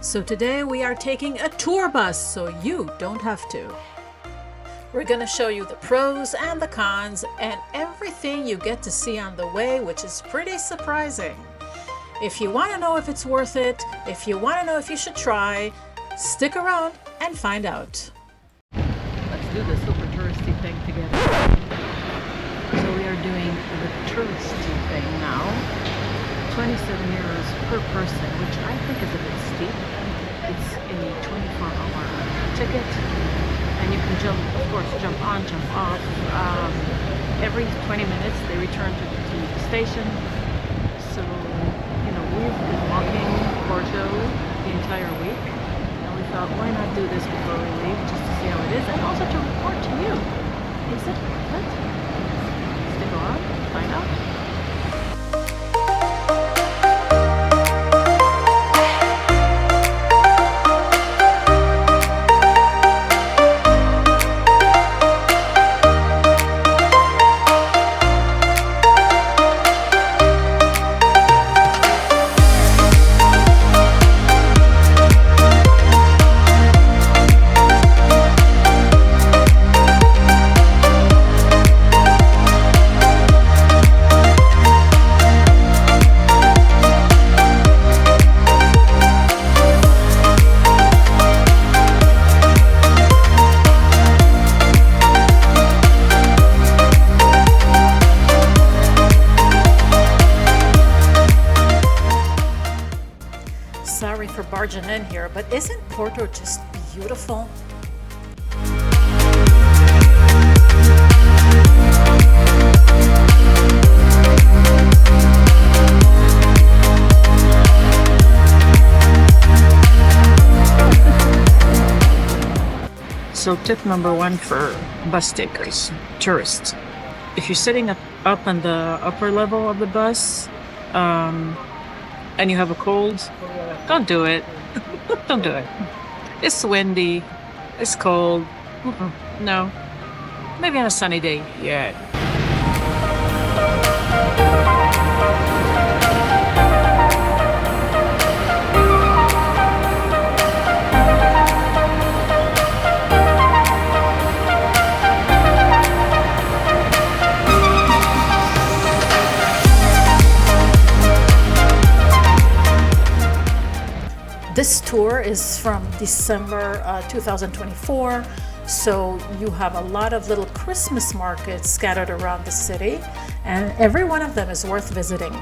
So today we are taking a tour bus so you don't have to. We're going to show you the pros and the cons and everything you get to see on the way, which is pretty surprising. If you want to know if it's worth it, if you want to know if you should try, stick around and find out. Let's do the super touristy thing together. So we are doing the touristy thing now. 27 euros per person, which I think is a bit steep. It's a 24-hour ticket, and you can jump, of course, jump on, jump off. Every 20 minutes they return to the station. So, you know, we've been walking Porto the entire week, and we thought, why not do this before we leave, just to see how it is, and also to report to you. Is it worth it? Stick around, find out. Sorry for barging in here, but isn't Porto just beautiful? So tip number one for bus takers, tourists. If you're sitting up on the upper level of the bus, and you have a cold, don't do it. Don't do it. It's windy. It's cold. No. Maybe on a sunny day. Yeah. This tour is from December 2024, so you have a lot of little Christmas markets scattered around the city, and every one of them is worth visiting.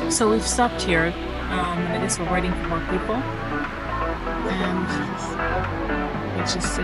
So we've stopped here. I guess we're waiting for more people. And let's just see.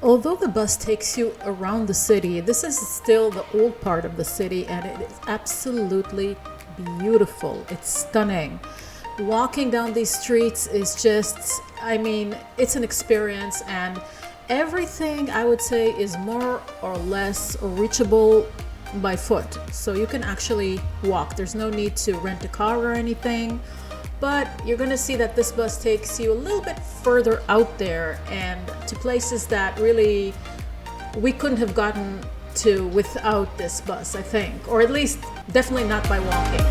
Although the bus takes you around the city, this is still the old part of the city and it is absolutely beautiful. It's stunning. Walking down these streets is just, I mean, it's an experience, and everything I would say is more or less reachable by foot. So you can actually walk. There's no need to rent a car or anything. But you're going to see that this bus takes you a little bit further out there and to places that really we couldn't have gotten to without this bus, I think. Or at least definitely not by walking.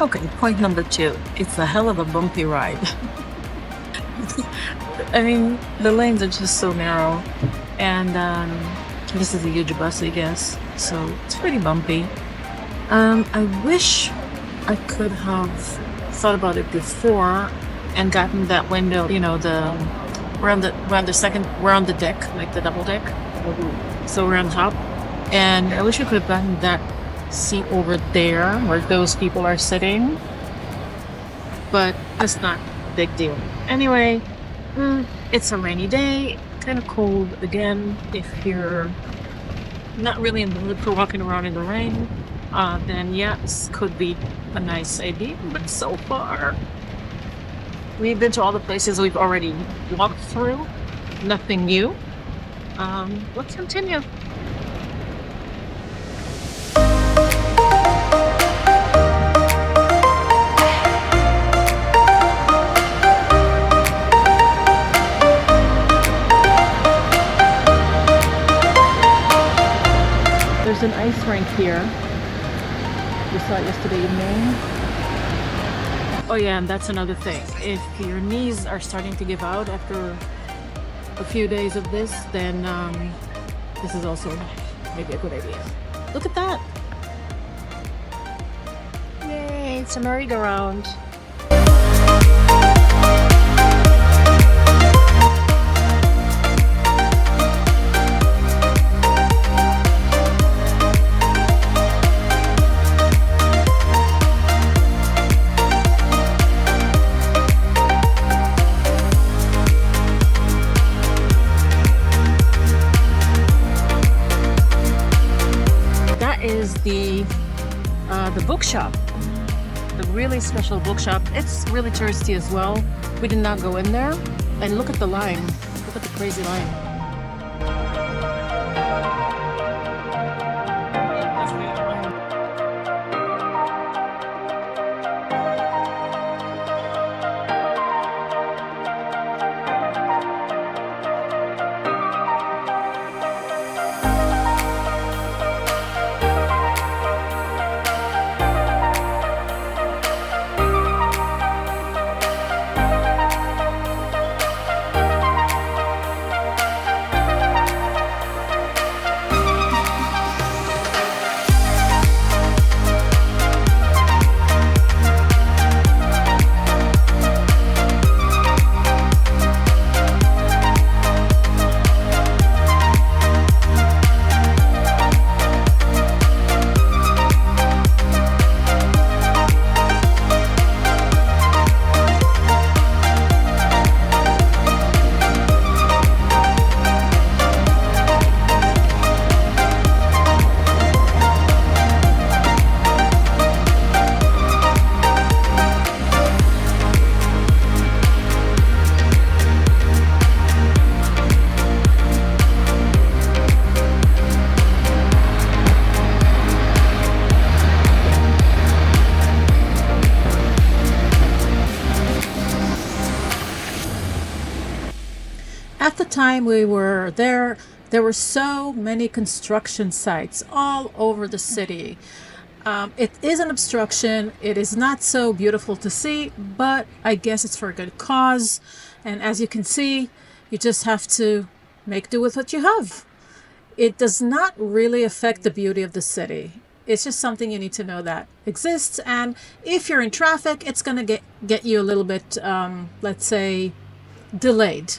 Okay, point number two. It's a hell of a bumpy ride. I mean, the lanes are just so narrow, and this is a huge bus, I guess, so it's pretty bumpy. I wish I could have thought about it before and gotten that window, you know, we're on the deck, like the double deck. So we're on top, and I wish I could have gotten that seat over there where those people are sitting, but that's not a big deal. Anyway, it's a rainy day, kind of cold again. If you're not really in the mood for walking around in the rain, then yes, could be a nice idea. But so far, we've been to all the places we've already walked through. Nothing new. Let's continue. There's an ice rink here. We saw it yesterday evening. Oh yeah, and that's another thing. If your knees are starting to give out after a few days of this, then this is also maybe a good idea. Look at that! Yay, it's a merry-go-round. Is the bookshop, the really special bookshop. It's really touristy as well. We did not go in there, and look at the line. Look at the crazy line. time we were there were so many construction sites all over the city. It is an obstruction. It is not so beautiful to see, but I guess it's for a good cause. And as you can see, you just have to make do with what you have. It does not really affect the beauty of the city. It's just something you need to know that exists. And if you're in traffic, it's going to get you a little bit, let's say, delayed.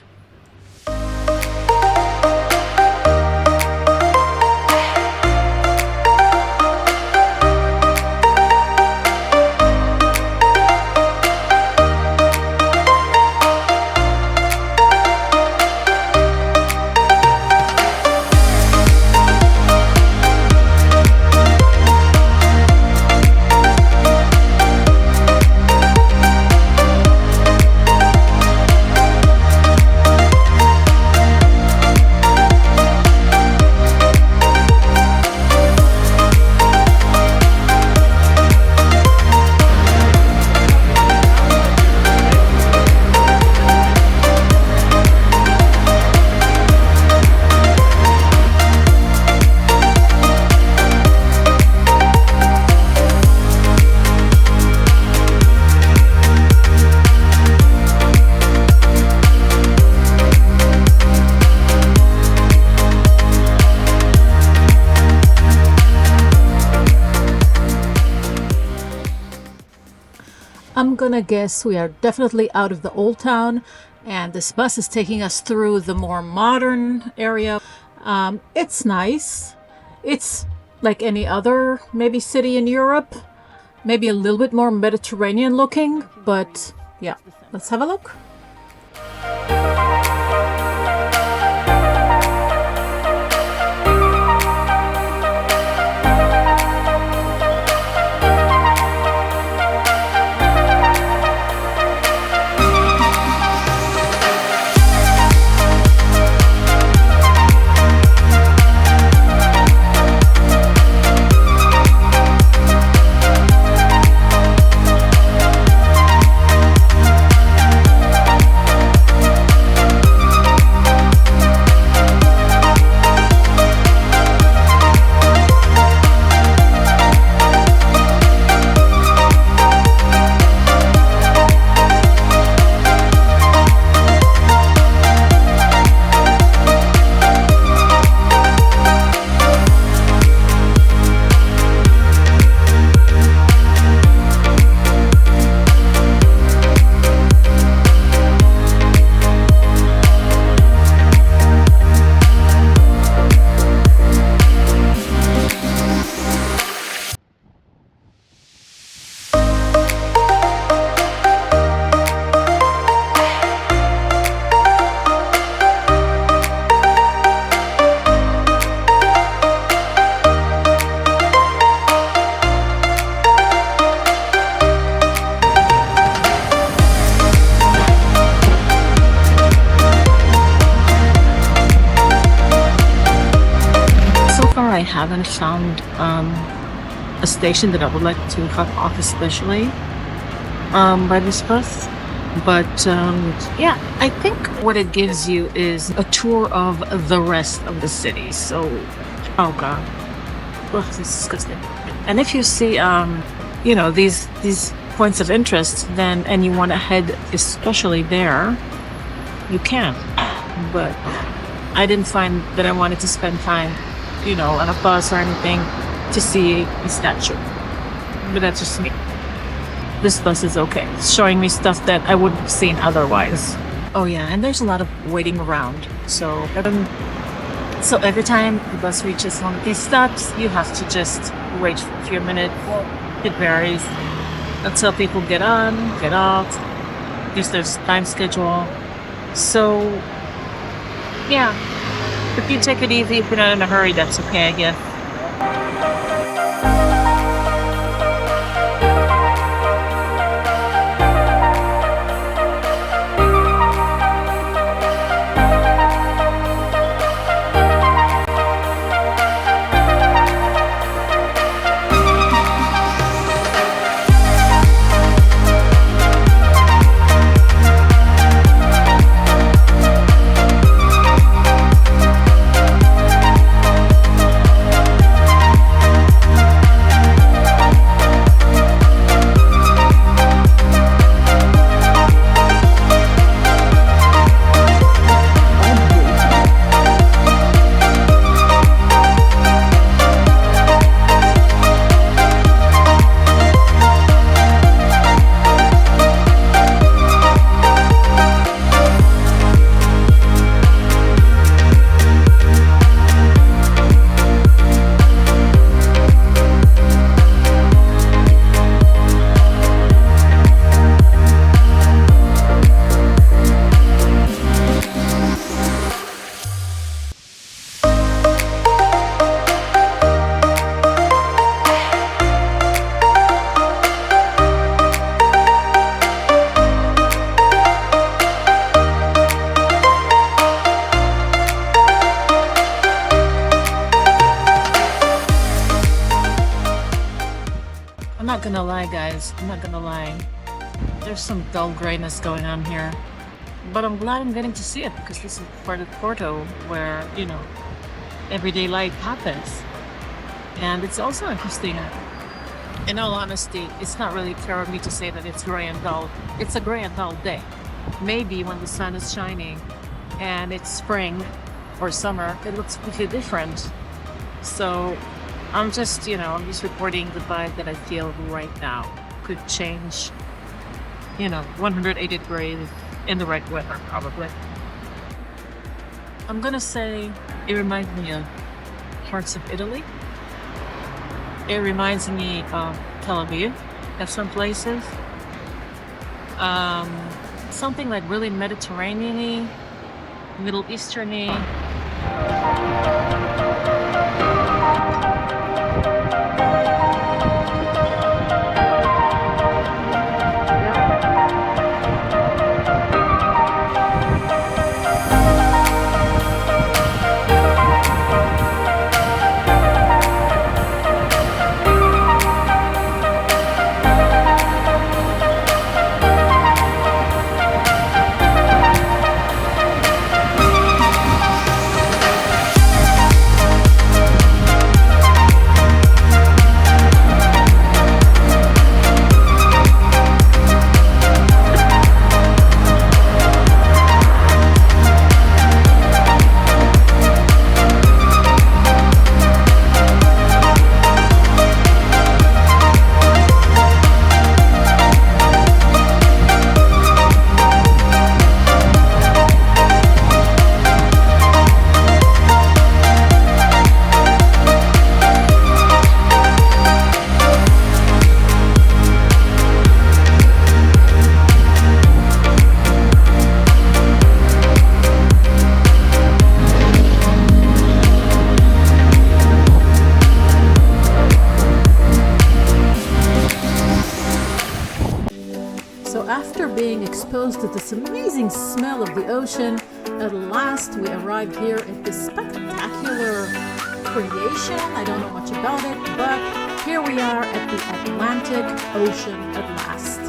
I'm gonna guess we are definitely out of the old town, and this bus is taking us through the more modern area. It's nice. It's like any other maybe city in Europe, maybe a little bit more Mediterranean looking, but yeah, let's have a look. I haven't found a station that I would like to cut off especially by this bus. But yeah, I think what it gives you is a tour of the rest of the city. So, oh god, ugh, this is disgusting. And if you see, these points of interest, then and you want to head especially there, you can. But I didn't find that I wanted to spend time, on a bus or anything to see a statue. But that's just me. This bus is okay. It's showing me stuff that I wouldn't have seen otherwise. Oh yeah, and there's a lot of waiting around. So every time the bus reaches one of these stops, you have to just wait for a few minutes. It varies. That's how people get on, get off. There's time schedule. So yeah. If you take it easy, if you're not in a hurry, that's okay, I guess. I'm not gonna lie, guys. I'm not gonna lie. There's some dull grayness going on here. But I'm glad I'm getting to see it because this is part of Porto where, everyday life happens. And it's also interesting. In all honesty, it's not really fair of me to say that it's gray and dull. It's a gray and dull day. Maybe when the sun is shining and it's spring or summer, it looks completely different. So I'm just reporting the vibe that I feel right now. Could change, 180 degrees in the right weather, probably. I'm gonna say it reminds me of parts of Italy. It reminds me of Tel Aviv at some places. Something like really Mediterranean-y, Middle Eastern-y. So after being exposed to this amazing smell of the ocean, at last we arrived here at this spectacular creation. I don't know much about it, but here we are at the Atlantic Ocean at last.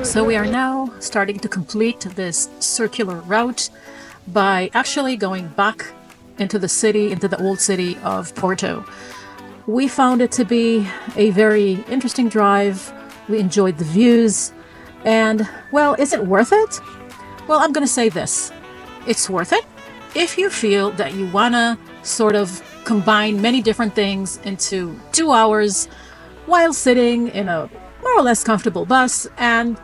So we are now starting to complete this circular route by actually going back into the city, into the old city of Porto. We found it to be a very interesting drive. We enjoyed the views. And, well, is it worth it? Well, I'm going to say this. It's worth it if you feel that you want to sort of combine many different things into 2 hours while sitting in a more or less comfortable bus. And,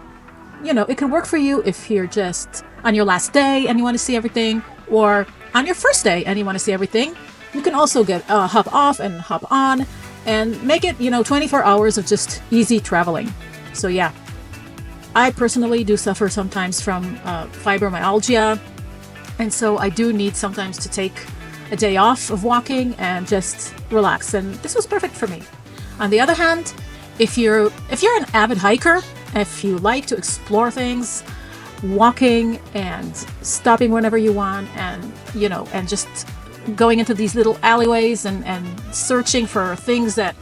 you know, it can work for you if you're just on your last day and you want to see everything, or on your first day and you want to see everything. You can also get hop off and hop on and make it, 24 hours of just easy traveling. So yeah, I personally do suffer sometimes from fibromyalgia, and so I do need sometimes to take a day off of walking and just relax, and this was perfect for me. On the other hand, if you're an avid hiker, if you like to explore things, walking and stopping whenever you want, and and just going into these little alleyways and searching for things that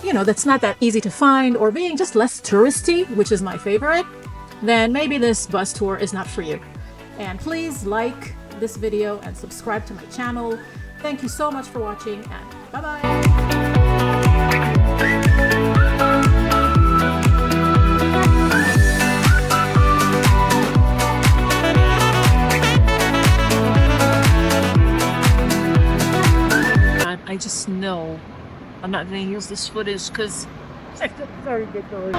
that's not that easy to find, or being just less touristy, which is my favorite, then maybe this bus tour is not for you. And please like this video and subscribe to my channel. Thank you so much for watching, and bye-bye. I just know I'm not going to use this footage because it's very ridiculous.